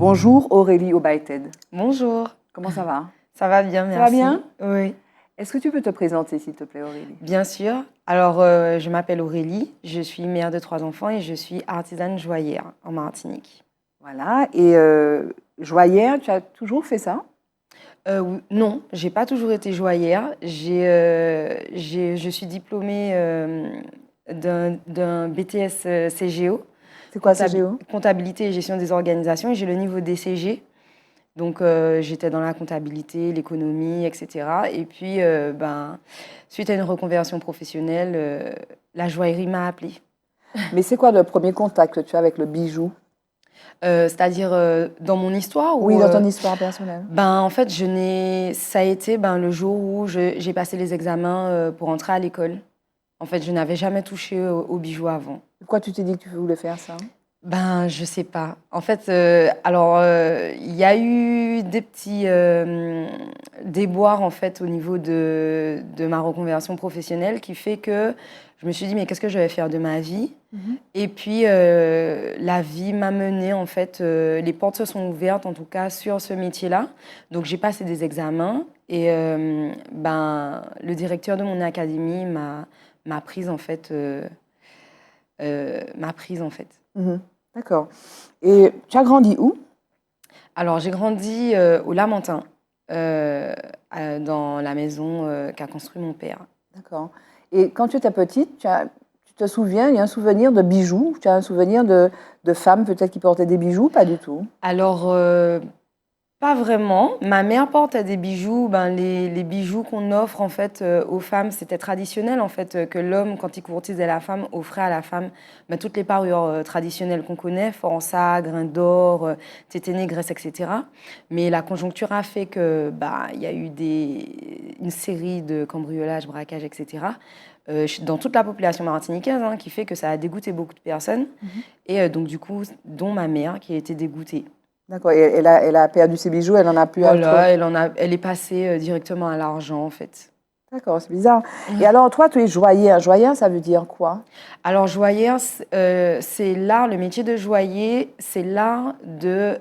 Bonjour Aurélie Obaïted. Bonjour, Comment ça va? ça va bien, merci. Ça va bien? Oui, Est-ce que tu peux te présenter s'il te plaît Aurélie? bien sûr. Alors, je m'appelle Aurélie, je suis mère de 3 enfants et je suis artisane joaillère en Martinique. Voilà, et joaillère, tu as toujours fait ça? Non, j'ai pas toujours été joaillère. Je suis diplômée d'un BTS CGO, C'est quoi CGO? comptabilité et gestion des organisations, et j'ai le niveau DCG. Donc, j'étais dans la comptabilité, l'économie, etc. Et puis, suite à une reconversion professionnelle, la joaillerie m'a appelée. Mais c'est quoi le premier contact que tu as avec le bijou? C'est-à-dire dans mon histoire Oui, où, dans ton histoire personnelle. en fait, ça a été le jour où j'ai passé les examens pour entrer à l'école. En fait, je n'avais jamais touché aux bijoux avant. Pourquoi tu t'es dit que tu voulais faire ça? Je sais pas. En fait, il y a eu des petits déboires en fait au niveau de ma reconversion professionnelle qui fait que je me suis dit mais qu'est-ce que je vais faire de ma vie? Et puis la vie m'a menée en fait, les portes se sont ouvertes en tout cas sur ce métier-là. Donc j'ai passé des examens et le directeur de mon académie m'a prise en fait, m'a prise en fait. Mhm. D'accord. Et tu as grandi où? Alors, j'ai grandi au Lamentin, dans la maison qu'a construit mon père. D'accord. Et quand tu étais petite, tu te souviens, il y a un souvenir de bijoux? Tu as un souvenir de femmes peut-être qui portaient des bijoux? Pas du tout. Alors, pas vraiment. Ma mère portait des bijoux. Les bijoux qu'on offre en fait aux femmes, c'était traditionnel en fait que l'homme, quand il courtisait la femme, offrait à la femme toutes les parures traditionnelles qu'on connaît, forçat, grains d'or, tété négresse, etc. Mais la conjoncture a fait que il y a eu une série de cambriolages, braquages, etc. Dans toute la population martiniquaise, qui fait que ça a dégoûté beaucoup de personnes. Et donc du coup, dont ma mère qui a été dégoûtée. D'accord. Et elle a perdu ses bijoux, elle en a plus à trop. Voilà, elle est passée directement à l'argent en fait. D'accord, c'est bizarre. Et alors, toi, tu es joaillère. Joaillère, ça veut dire quoi? Alors joaillère, c'est l'art, le métier de joaillier, c'est l'art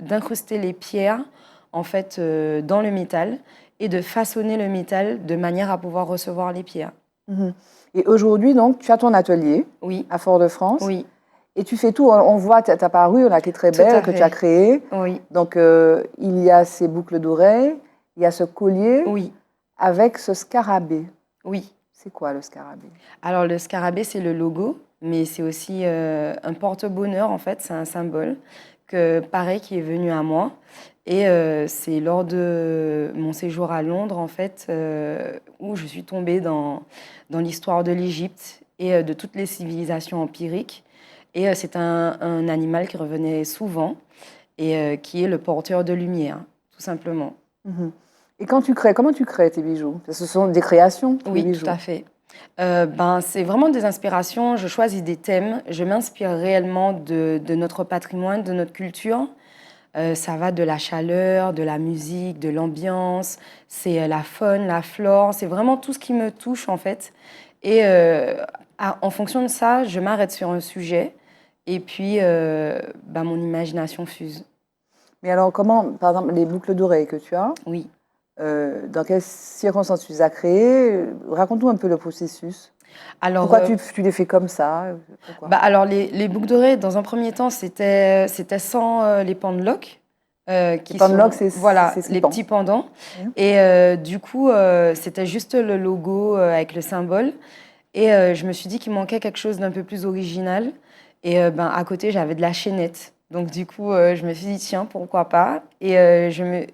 d'incruster les pierres en fait dans le métal et de façonner le métal de manière à pouvoir recevoir les pierres. Mhm. Et aujourd'hui, donc, tu as ton atelier Oui, à Fort-de-France. oui, Et tu fais tout. On voit ta parure là, qui est très tout belle, à que tu as fait. créée. Oui, Donc, il y a ces boucles d'oreilles, il y a ce collier oui, avec ce scarabée. oui. C'est quoi le scarabée? Alors le scarabée, c'est le logo, mais c'est aussi un porte-bonheur en fait, c'est un symbole pareil, qui est venu à moi. Et c'est lors de mon séjour à Londres en fait où je suis tombée dans l'histoire de l'Égypte et de toutes les civilisations empiriques. Et c'est un animal qui revenait souvent et qui est le porteur de lumière, tout simplement. Mhm. Et quand tu crées, comment tu crées tes bijoux? Ce sont des créations, les Oui, tout bijoux. à fait. C'est vraiment des inspirations. Je choisis des thèmes. Je m'inspire réellement de notre patrimoine, de notre culture. Ça va de la chaleur, de la musique, de l'ambiance. C'est la faune, la flore. C'est vraiment tout ce qui me touche en fait. Et en fonction de ça, je m'arrête sur un sujet. Et puis, mon imagination fuse. Mais alors, comment, par exemple, les boucles d'oreilles que tu as, Oui. dans quelles circonstances tu les as créées? Raconte-nous un peu le processus. Alors, Pourquoi tu les fais comme ça? Pourquoi? alors les boucles d'oreilles, dans un premier temps, c'était sans les pendeloques, Les qui pendeloques, sont c'est voilà ce qui les pend. petits pendants. Mhm. Et du coup, c'était juste le logo avec le symbole. Et je me suis dit qu'il manquait quelque chose d'un peu plus original. Et à côté, j'avais de la chaînette. Donc du coup, je me suis dit tiens, pourquoi pas. Et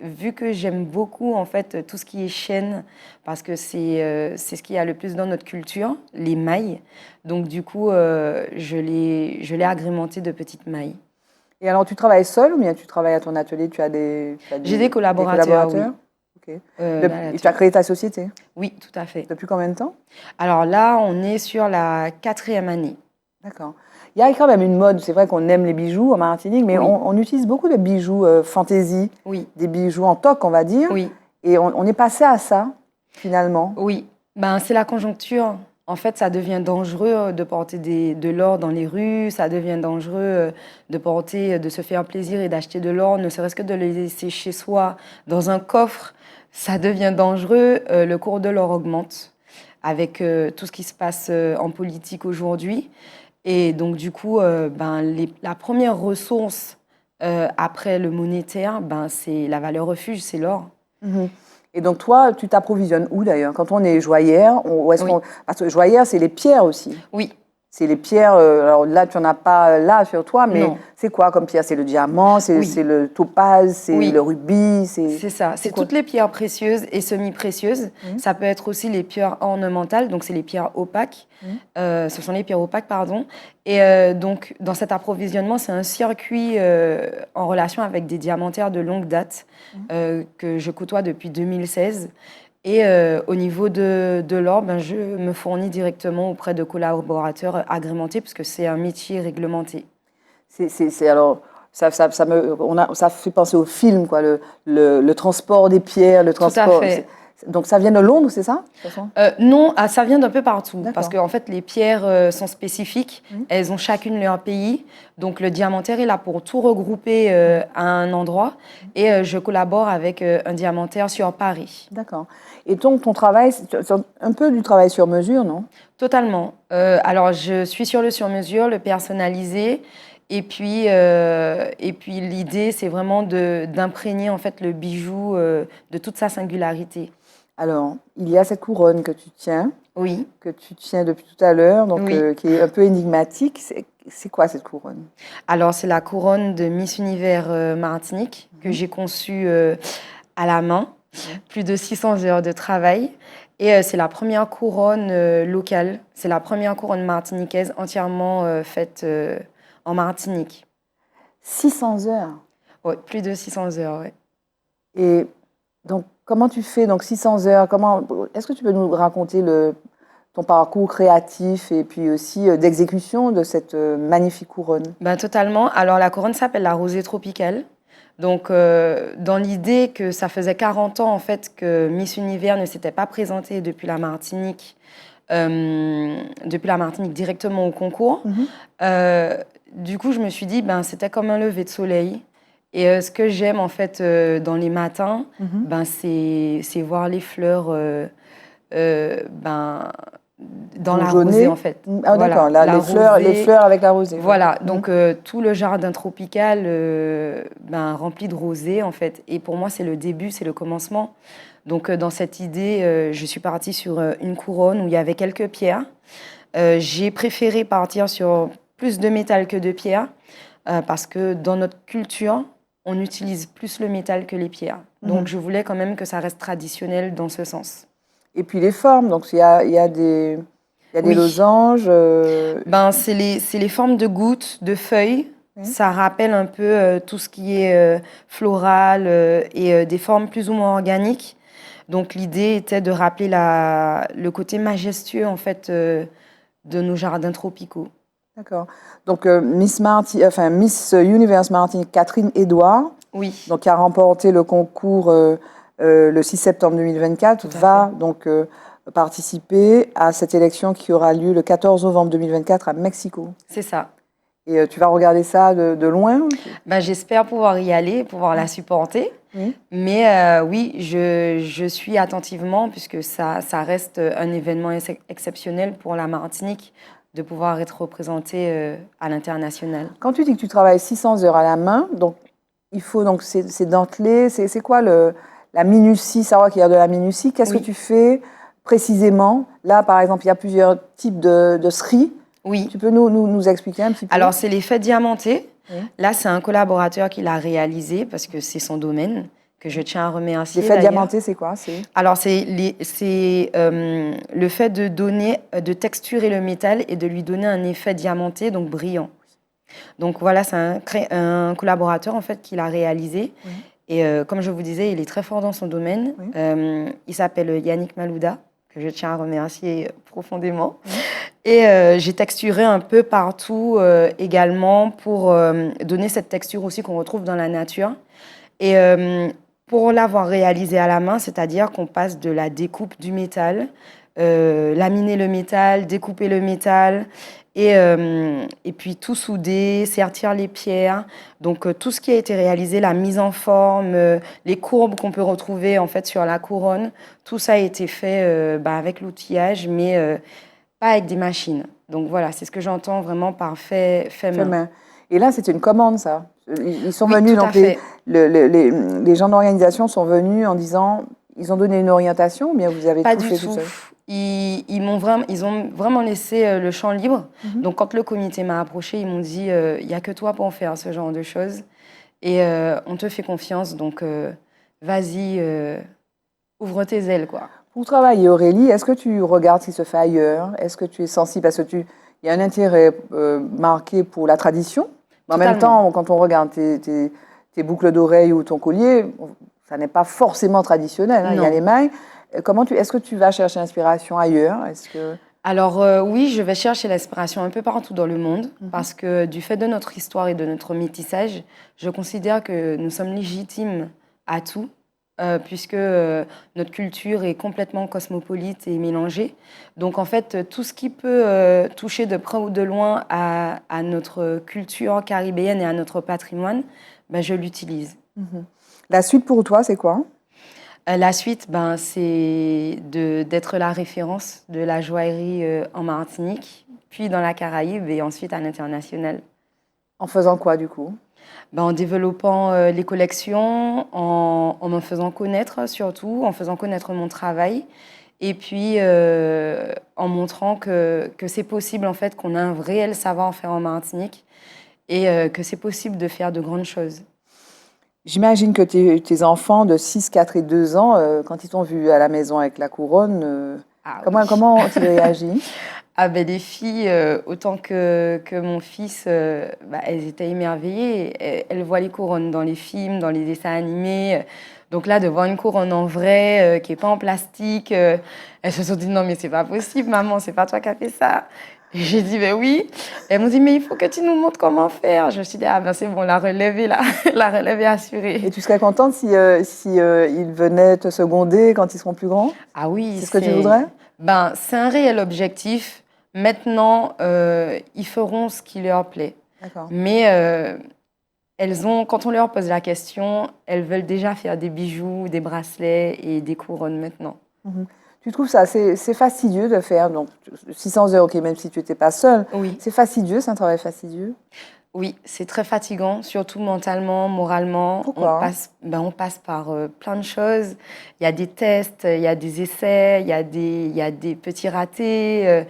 vu que j'aime beaucoup en fait tout ce qui est chaîne, parce que c'est ce qu'il y a le plus dans notre culture, les mailles. Donc du coup, je l'ai agrémenté de petites mailles. Et alors, tu travailles seul ou bien tu travailles à ton atelier? Tu as J'ai des des collaborateurs, oui. collaborateurs? Ok. Là, Et tu as là-dessus. créé ta société? Oui, tout à fait. Depuis combien de temps? Alors là, on est sur la 4e année. D'accord. Il y a quand même une mode, c'est vrai qu'on aime les bijoux en Martinique, mais Oui, on utilise beaucoup de bijoux fantaisie, oui, des bijoux en toque, on va dire, oui. et on est passé à ça, finalement. Oui, c'est la conjoncture. en fait, ça devient dangereux de porter de l'or dans les rues, ça devient dangereux de se faire plaisir et d'acheter de l'or, ne serait-ce que de le laisser chez soi dans un coffre, ça devient dangereux. Le cours de l'or augmente avec tout ce qui se passe en politique aujourd'hui. Et donc, du coup, la première ressource après le monétaire, c'est la valeur refuge, c'est l'or. Mhm. Et donc, toi, tu t'approvisionnes où d'ailleurs? Quand on est joaillère, parce que joaillère, c'est les pierres aussi. Oui. C'est les pierres, alors là, tu n'en as pas là sur toi, mais c'est quoi comme pierre? C'est le diamant, c'est le topaz, c'est le rubis? C'est ça, c'est toutes les pierres précieuses et semi-précieuses. Ça peut être aussi les pierres ornementales, donc c'est les pierres opaques. Ce sont les pierres opaques, pardon. Et donc, dans cet approvisionnement, c'est un circuit en relation avec des diamantaires de longue date que je côtoie depuis 2016. Et au niveau de l'or, je me fournis directement auprès de collaborateurs agrémentés puisque c'est un métier réglementé. Alors, ça fait penser au film, quoi, le transport des pierres, le transport. Tout à fait. Donc ça vient de Londres, c'est ça? Non, ça vient d'un peu partout. Parce qu'en fait, les pierres sont spécifiques. Elles ont chacune leur pays. Donc le diamantaire est là pour tout regrouper à un endroit. Et je collabore avec un diamantaire sur Paris. D'accord. Et donc ton travail, c'est un peu du travail sur mesure, non? Totalement. Alors je suis sur le sur-mesure, le personnalisé. Et puis l'idée, c'est vraiment d'imprégner en fait le bijou de toute sa singularité. Alors, il y a cette couronne que tu tiens. Oui. Que tu tiens depuis tout à l'heure, donc oui. Qui est un peu énigmatique. C'est quoi cette couronne? Alors, c'est la couronne de Miss Univers Martinique que j'ai conçue à la main. Plus de 600 heures de travail. Et c'est la première couronne locale. C'est la première couronne martiniquaise entièrement faite en Martinique. 600 heures? Oui, plus de 600 heures, oui. Et donc, comment tu fais, donc 600 heures, est-ce que tu peux nous raconter ton parcours créatif et puis aussi d'exécution de cette magnifique couronne? Totalement. Alors, la couronne s'appelle la rosée tropicale. Donc, dans l'idée que ça faisait 40 ans, en fait, que Miss Univers ne s'était pas présentée depuis la Martinique directement au concours, du coup, je me suis dit, c'était comme un lever de soleil. Et ce que j'aime, en fait, dans les matins, c'est voir les fleurs dans la rosée, en fait. Ah, voilà, d'accord, les fleurs avec la rosée. Voilà, donc tout le jardin tropical rempli de rosée, en fait. Et pour moi, c'est le début, c'est le commencement. Donc, dans cette idée, je suis partie sur une couronne où il y avait quelques pierres. J'ai préféré partir sur plus de métal que de pierres parce que dans notre culture, on utilise plus le métal que les pierres. Donc, je voulais quand même que ça reste traditionnel dans ce sens. Et puis les formes, donc il y a des losanges. C'est les formes de gouttes, de feuilles. Ça rappelle un peu tout ce qui est floral et des formes plus ou moins organiques. Donc l'idée était de rappeler le côté majestueux en fait de nos jardins tropicaux. D'accord. Donc Miss Univers Martinique, Catherine Edouard, oui. donc, qui a remporté le concours le 6 septembre 2024, va donc participer à cette élection qui aura lieu le 14 novembre 2024 à Mexico. C'est ça. Et tu vas regarder ça de loin? J'espère pouvoir y aller, pouvoir la supporter. Mais oui, je suis attentivement puisque ça reste un événement exceptionnel pour la Martinique de pouvoir être représentée à l'international. Quand tu dis que tu travailles 600 heures à la main, donc il faut donc c'est dentelé, c'est quoi la minutie, savoir qu'il y a de la minutie. Qu'est-ce que tu fais précisément? Là, par exemple, il y a plusieurs types de seri. Oui. Tu peux nous expliquer un petit peu? Alors, c'est l'effet diamanté. Là, c'est un collaborateur qui l'a réalisé parce que c'est son domaine, que je tiens à remercier. L'effet diamanté, c'est quoi? Alors, c'est le fait de texturer le métal et de lui donner un effet diamanté, donc brillant. Donc voilà, c'est un collaborateur en fait qui l'a réalisé. Et comme je vous disais, il est très fort dans son domaine. Il s'appelle Yannick Malouda, que je tiens à remercier profondément. Et j'ai texturé un peu partout également pour donner cette texture aussi qu'on retrouve dans la nature. Et pour l'avoir réalisé à la main, c'est-à-dire qu'on passe de la découpe du métal laminer le métal, découper le métal et puis tout souder, sertir les pierres. Donc tout ce qui a été réalisé, la mise en forme, les courbes qu'on peut retrouver en fait sur la couronne, tout ça a été fait avec l'outillage, mais pas avec des machines. Donc voilà, c'est ce que j'entends vraiment par fait main. main. Et là, c'est une commande, ça. Ils sont Oui, venus, tout à donc fait. les gens d'organisation sont venus en disant, ils ont donné une orientation, ou bien vous avez Pas tout du fait tout tout. seul? Ils ont vraiment laissé le champ libre. Donc, quand le comité m'a approché, ils m'ont dit il n'y a que toi pour faire ce genre de choses. Et on te fait confiance. Donc, vas-y, ouvre tes ailes, quoi. Pour travailler, Aurélie, est-ce que tu regardes ce qui se fait ailleurs? Est-ce que tu es sensible? Parce qu'il y a un intérêt marqué pour la tradition. Mais en même Totalement. temps, quand on regarde tes boucles d'oreilles ou ton collier, ça n'est pas forcément traditionnel, hein. Il y a Non. les mailles. Est-ce que tu vas chercher l'inspiration ailleurs? Alors oui, je vais chercher l'inspiration un peu partout dans le monde parce que du fait de notre histoire et de notre métissage, je considère que nous sommes légitimes à tout puisque notre culture est complètement cosmopolite et mélangée. Donc en fait, tout ce qui peut toucher de près ou de loin à notre culture caribéenne et à notre patrimoine, ben, je l'utilise. La suite pour toi, c'est quoi? La suite, ben, c'est d'être la référence de la joaillerie en Martinique, puis dans la Caraïbe et ensuite à l'international. En faisant quoi, du coup? Ben, en développant les collections, en me faisant connaître surtout, en faisant connaître mon travail et puis en montrant que c'est possible en fait, qu'on a un réel savoir-faire en Martinique et que c'est possible de faire de grandes choses. J'imagine que tes enfants de 6, 4 et 2 ans, quand ils t'ont vu à la maison avec la couronne, Ah oui. comment ont-ils réagi? Ah ben, les filles, autant que mon fils, elles étaient émerveillées. Elles voient les couronnes dans les films, dans les dessins animés. Donc là, de voir une couronne en vrai, qui n'est pas en plastique, elles se sont dit non mais c'est pas possible, maman, c'est pas toi qui as fait ça. Et j'ai dit ben oui. Et elles m'ont dit mais il faut que tu nous montres comment faire. Je me suis dit ah ben c'est bon, la relève est là, la relève est assurée. Et tu serais contente si ils venaient te seconder quand ils seront plus grands? Ah oui, C'est ce que tu voudrais? Ben, c'est un réel objectif. Maintenant, ils feront ce qui leur plaît. D'accord. Mais quand on leur pose la question, elles veulent déjà faire des bijoux, des bracelets et des couronnes maintenant. Tu trouves ça, c'est fastidieux de faire donc 600 heures, ok, même si tu n'étais pas seule. Oui. C'est fastidieux, c'est un travail fastidieux. Oui, c'est très fatigant, surtout mentalement, moralement. Pourquoi? On passe par plein de choses. Il y a des tests, il y a des essais, il y a des petits ratés.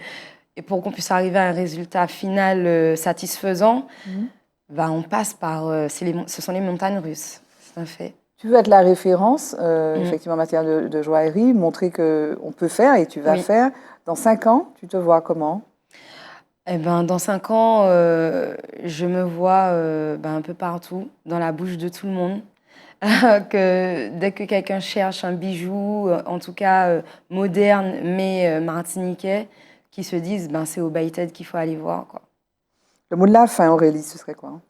Et pour qu'on puisse arriver à un résultat final satisfaisant, on passe par... ce sont les montagnes russes, c'est un fait. Tu veux être la référence, effectivement, en matière de joaillerie, montrer qu'on peut faire et tu vas faire. Dans 5 ans, tu te vois comment? Eh ben, dans 5 ans, je me vois un peu partout, dans la bouche de tout le monde. Dès que quelqu'un cherche un bijou, en tout cas moderne, mais martiniquais, qui se disent c'est au Baited qu'il faut aller voir, quoi. Le mot de la fin, Aurélie, ce serait quoi?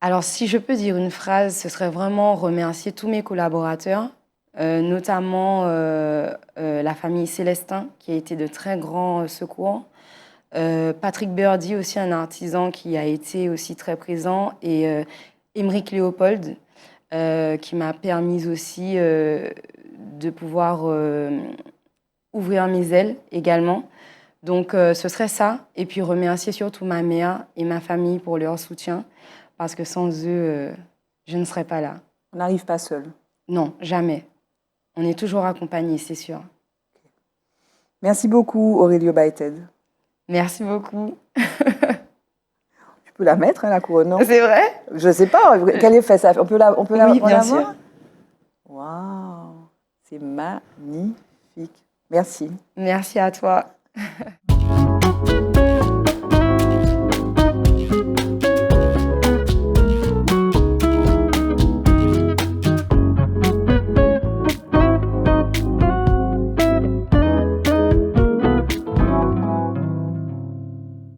Alors, si je peux dire une phrase, ce serait vraiment remercier tous mes collaborateurs, notamment la famille Célestin, qui a été de très grands secours. Patrick Birdie, aussi un artisan qui a été aussi très présent, et Émeric Léopold, qui m'a permis aussi de pouvoir ouvrir mes ailes également. Donc ce serait ça, et puis remercier surtout ma mère et ma famille pour leur soutien, parce que sans eux, je ne serais pas là. On n'arrive pas seul. Non, jamais. On est toujours accompagnés, c'est sûr. Merci beaucoup, Aurélie Baited. Merci beaucoup. Tu peux la mettre, hein, la couronne, non? C'est vrai? Je ne sais pas. Quel effet ça fait? On peut la Oui, bien sûr. voir? Waouh, c'est magnifique. Merci. Merci à toi.